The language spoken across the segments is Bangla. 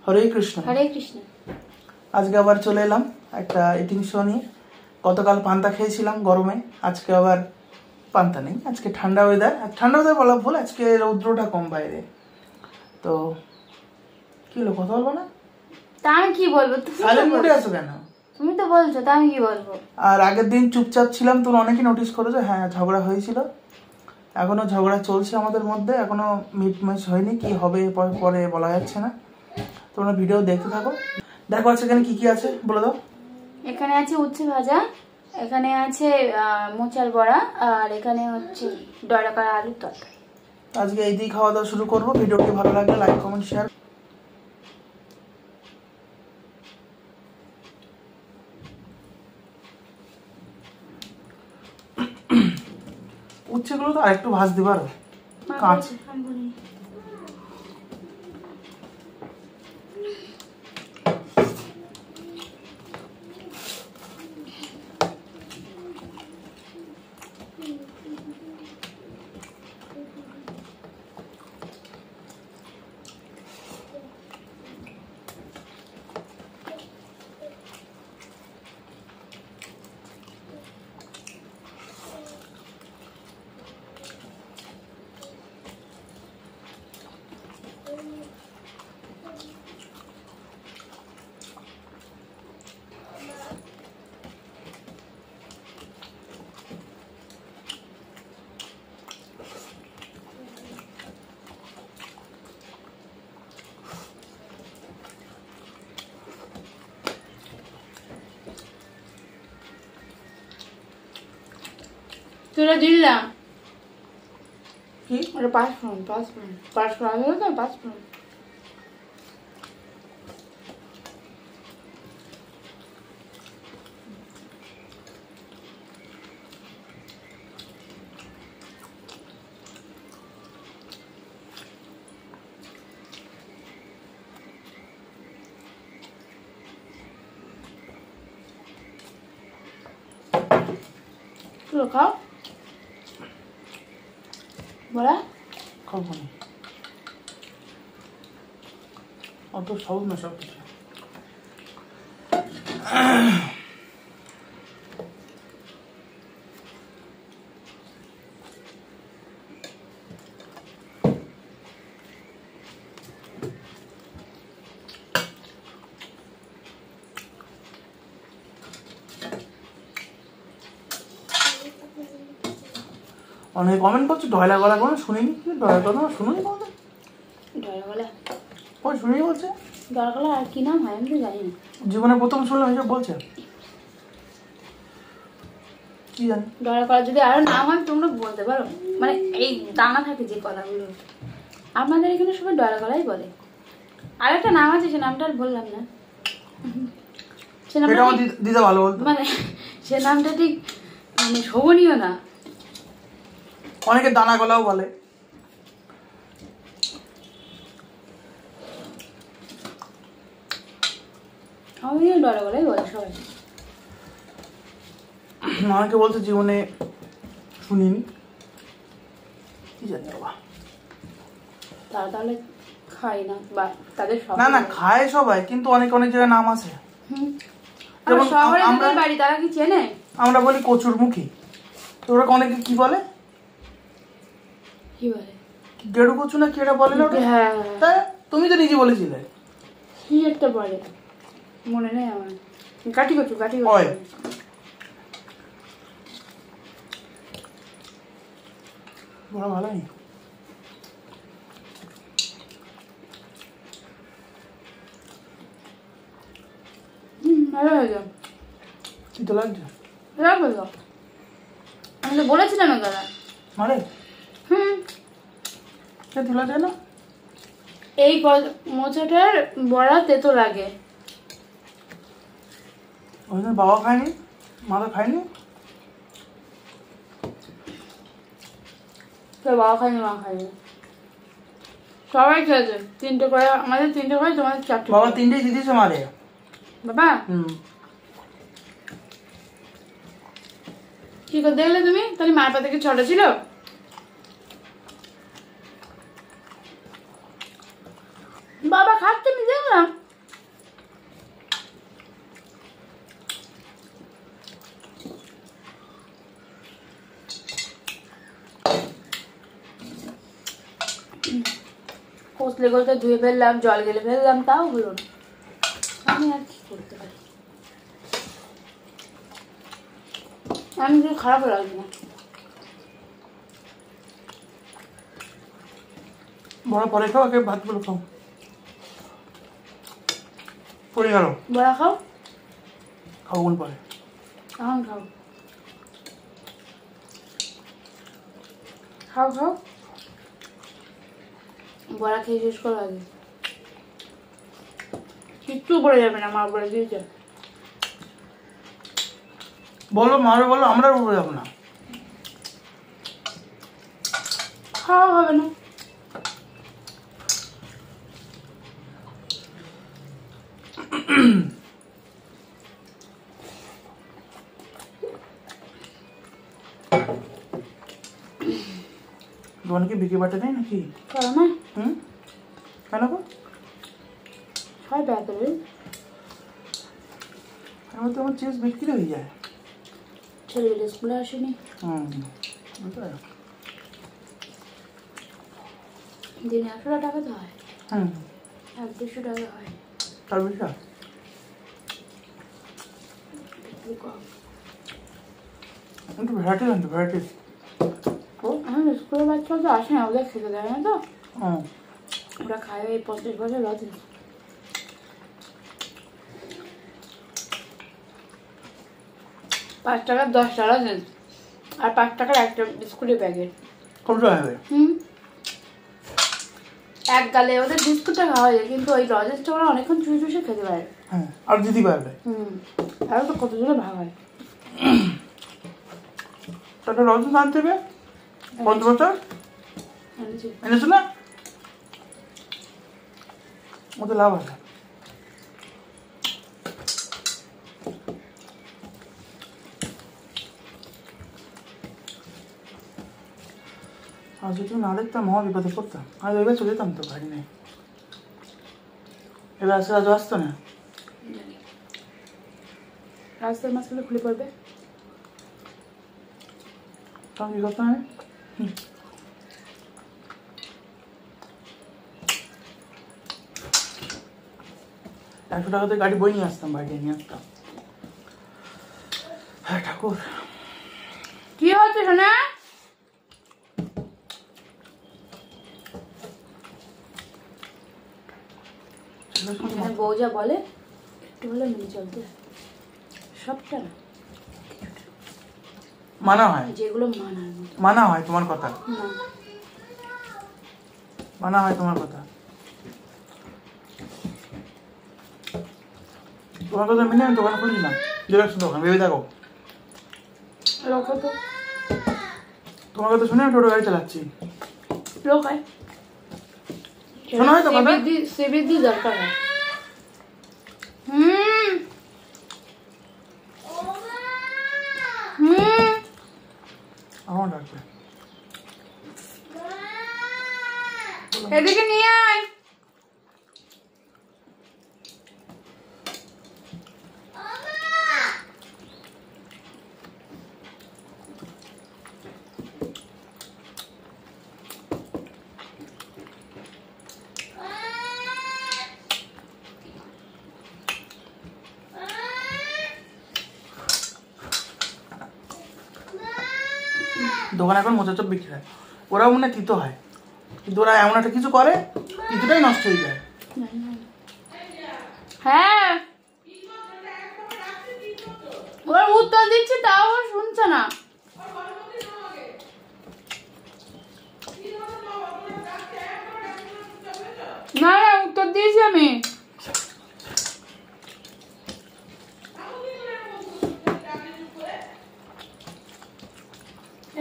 হরে কৃষ্ণ। হরে কৃষ্ণ। আজকে আবার চলে এলাম একটা ইটিং শো নিয়ে। গতকাল পান্তা খেয়েছিলাম গরমে, আজকে আবার পান্তা নেই। আজকে ঠান্ডা ওয়েদার, ঠান্ডা ওয়েদার বলা ভুল, আজকে রৌদ্রটা কম বাইরে। তো কি হলো, কথা বলবো না? তা আমি কি বলবো? সাইলেন্ট মোডে আছো কেন? তুমি তো বলছো, তা আমি কি বলবো? আর আগের দিন চুপচাপ ছিলাম, তুমি অনেকেই নোটিস করেছো। হ্যাঁ, ঝগড়া হয়েছিল, এখনো ঝগড়া চলছে আমাদের মধ্যে, এখনো মিট ম্যাচ হয়নি। কি হবে পরে বলা যাচ্ছে না। তোমরা ভিডিও দেখতে থাকো। দেখো আছে এখানে কি কি আছে বলে দাও। এখানে আছে উচ্ছে ভাজা, এখানে আছে মোচার বড়া, আর এখানে হচ্ছে ডয়রাকার আলুর তরকারি। আজকে এই দিয়ে খাওয়া দাওয়া শুরু করবো। ভিডিওটি ভালো লাগলে লাইক কমেন্ট শেয়ার। উচ্ছেগুলো তো আরেকটু ভাজ দিবার কাঁচ। তোরা দিলাম কি ওটা পাঁচ ফোড়ন হলো তো, 5 ফোড়ন। তুলো খাও বড়া, খাবো না, অত সহজ না সব কিছু। অনেকে কমেন্ট করছে ডয়লা গলা কোনো শুনিনি, ডয়লা গলা শুনুনি কোনোদিন। ডয়রাগলা ওই শুনিনি বলছে। ডয়রাগলা আর কি নাম হয় আমি তো জানি না, জীবনে প্রথম শুনলাম এসব বলছে। কি জানি ডয়রাগলা যদি আরো নাম হয় তোমরা বলতে পারো, মানে এই দানা থাকে যে কলাগুলো, আমাদের এখানে সবাই ডয়রাগলাই বলে। আর একটা নাম আছে, সে নামটা আর বললাম না। সে নামটা এটা আমার দিদা ভালো বলতো, মানে সে নামটা ঠিক মানে শোভনীয় না। অনেকে দানা গলাও বলে। আমি ডয়রাগলাই বলে সবাই। অনেকে বলছে জীবনে শুনিনি, কি জানি বাবা। তারা তাহলে খাই না বা তাদের সব না না খায় সবাই, কিন্তু অনেক অনেক জায়গায় নাম আছে। যেমন শহরে যাদের বাড়ি তারা কি চেনে? আমরা বলি কচুরমুখী, তো ওরা অনেকে কি বলে, কি বলে গেড়ু কচু না কি এটা বলে না ওটা? হ্যাঁ হ্যাঁ, তুমি তো নিজে বলেছিলে কি একটা বলে, মনে নেই আমার। কাটি কচু ওই বড় ভালোই। ভালো হয়েছে, কি তো লাগছে? বললো আমি তো বলেছিলাম দাদা। আরে সে তুলা যায় না, এই মোচাটার বড়া তেতো লাগে। ওই জন্য বাবা খায়নি, মা তো খায়নি। বাবা খায়নি, মা খায়নি, সবাই খেয়েছে। 3টে করে, আমাদের 3টে করে, তোমাদের 4টে। বাবা 3টেই দিয়েছে মারে বাবা। কি করে দেখলে তুমি? তাহলে মায়ের পা থেকে 6টা ছিল। বাবা খাচ্ছে আমি দেখলাম। সেগুলোতে ধুয়ে ফেললাম, জল গেলে ফেললাম, তাও হলো না। আমি আর কি করতে পারি, আমি কিছু খারাপ লাগবে না। বড়া পরে খাও, আগে ভাতগুলো খাও। পড়ে গেল, বড়া খাও, খাও কোন পরে। এখন খাও, খাও খাও, বড়া খেয়ে শেষ করো আগে, কিচ্ছু পড়ে যাবে না, মা বলে দিয়েছে। বলো মারবে, বলো, আমরা উপরে যাবো না। খাওয়া হবে না। দোকানে বিক্রি বাটে নেই নাকি? করো না, কেন গো? সবাই ব্যথা দেবে। আমার তো আমার চিজ বিক্রি হয়ে যায়। ছেলেগুলো স্কুলে আসেনি, দিনে 100 টাকা তো হয়, 100-150 টাকা হয়, তার বেশি বিক্রি কম। একটু ভ্যারাইটি জানতো, ভ্যারাইটি। আমার স্কুলের বাচ্চা তো আসে না, ওদের খেতে দেয় না তো, হুম, ওরা খায় এই 25 বছর লজেন্স। 5 টাকার 10টা লজেন্স, আর 5 টাকার একটা বিস্কুটের প্যাকেট। কম সময় হবে। এক গালে ওদের বিস্কুটটা খাওয়া যায়, কিন্তু ওই লজেন্সটা ওরা অনেকক্ষণ চুষে চুষে খেতে পারে। হ্যাঁ, আর দিদি পারবে। আর তো কত জনে ভাগ হয়। তাহলে রজনী আনতে হবে 5 বছর এনেছি। এনেছো না? ওদের লাভ আছে। আর যদি না দেখতাম মহা বিপদে পড়তাম। আর এবার চলে যেতাম তো, গাড়ি নেই। এবার আসলে আজ আসতো না। রাস্তার মাঝখানে খুলে পড়বে। তখন কি করতাম আমি? 100 টাকাতে গাড়ি বই নিয়ে আসতাম, বাইরে নিয়ে আসতাম। হ্যাঁ ঠাকুর, কি হচ্ছে শোনা? বউ যা বলে একটু হলে মেনে চলতে, সবটা না, মানা হয়, যেগুলো মানার মতো। মানা হয় তোমার কথা, না, মানা হয় তোমার কথা। তোমার কথা মেনে আমি দোকান খুলেছিলাম, জেরক্স দোকান, ভেবে দেখো। লোক তো তোমার কথা শুনে আমি টোটো গাড়ি চালাচ্ছি। লোক হয়, শোনা হয় তো কথা? সিবিডি দরকার হয়। আমার ডাকবে, এদিকে নিয়ে আয়। দোকানে এখন মোচা চপ বিক্রি হয়। ওরাও মনে হয় তিতো হয়, কিন্তু ওরা এমন একটা কিছু করে তিতোটাই নষ্ট হয়ে যায়। হ্যাঁ, ওর উত্তর দিচ্ছি তাও ও শুনছে না। না না, উত্তর দিয়েছি আমি।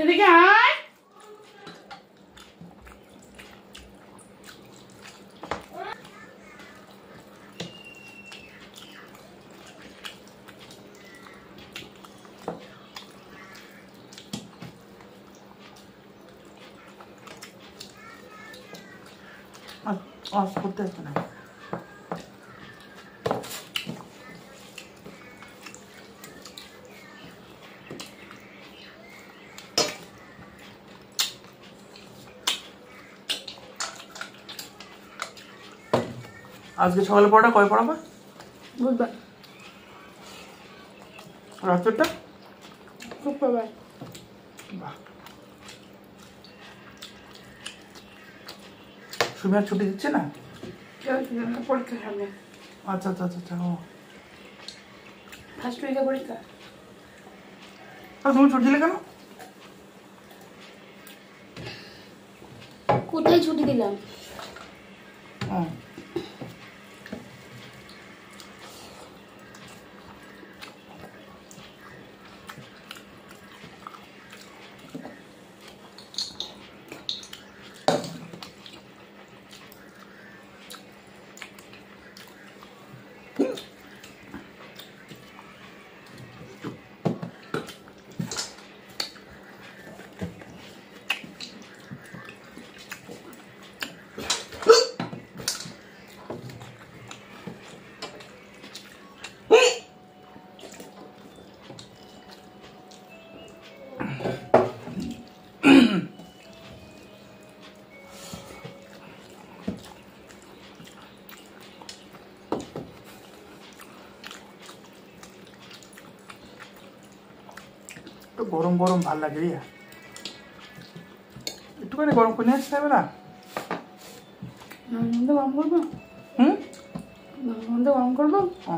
এদিকে আয়। আজ করতে আসবে না। আজকে সকালে পড়াটা কয় পড়াবা? বুধবার। রাত্রেরটা? শুক্রবার। বাহ, সুমি আর ছুটি দিচ্ছে না? পরীক্ষা সামনে, আচ্ছা আচ্ছা আচ্ছা আচ্ছা। ও ফার্স্ট উইকে পরীক্ষা। তুমি ছুটি দিলে কেন? কোথায় ছুটি দিলাম? ও তো গরম গরম ভাল লাগে রিয়া, একটুখানি গরম করে নিয়ে আসতে হবে না? গরম করবো? হুম। গরম করবো? ও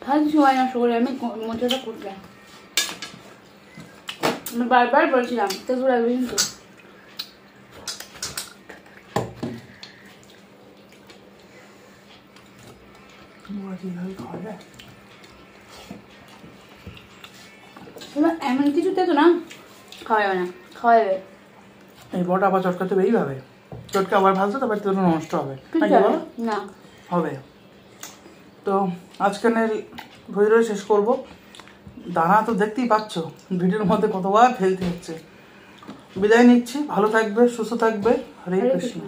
ফার্স্ট সময় নষ্ট করে আমি মোচাটা করলাম। আমি বারবার বলছিলাম তেঁতুল রাখবি কিন্তু। খাওয়া যায়? এমন কিছু তেতো না খাওয়াবে না, খাওয়াবে। এই বড়টা আবার চটকাতে হবে এইভাবে, চটকে আবার ভাজতে তারপর তেল নষ্ট হবে নাকি বলো? না হবে। তো আজকালের ভিডিও শেষ করব। দানা তো দেখতেই পাচ্ছ ভিডিওর মধ্যে কতবার ফেলতে হচ্ছে। বিদায় নিচ্ছি, ভালো থাকবে, সুস্থ থাকবে। হরে কৃষ্ণ।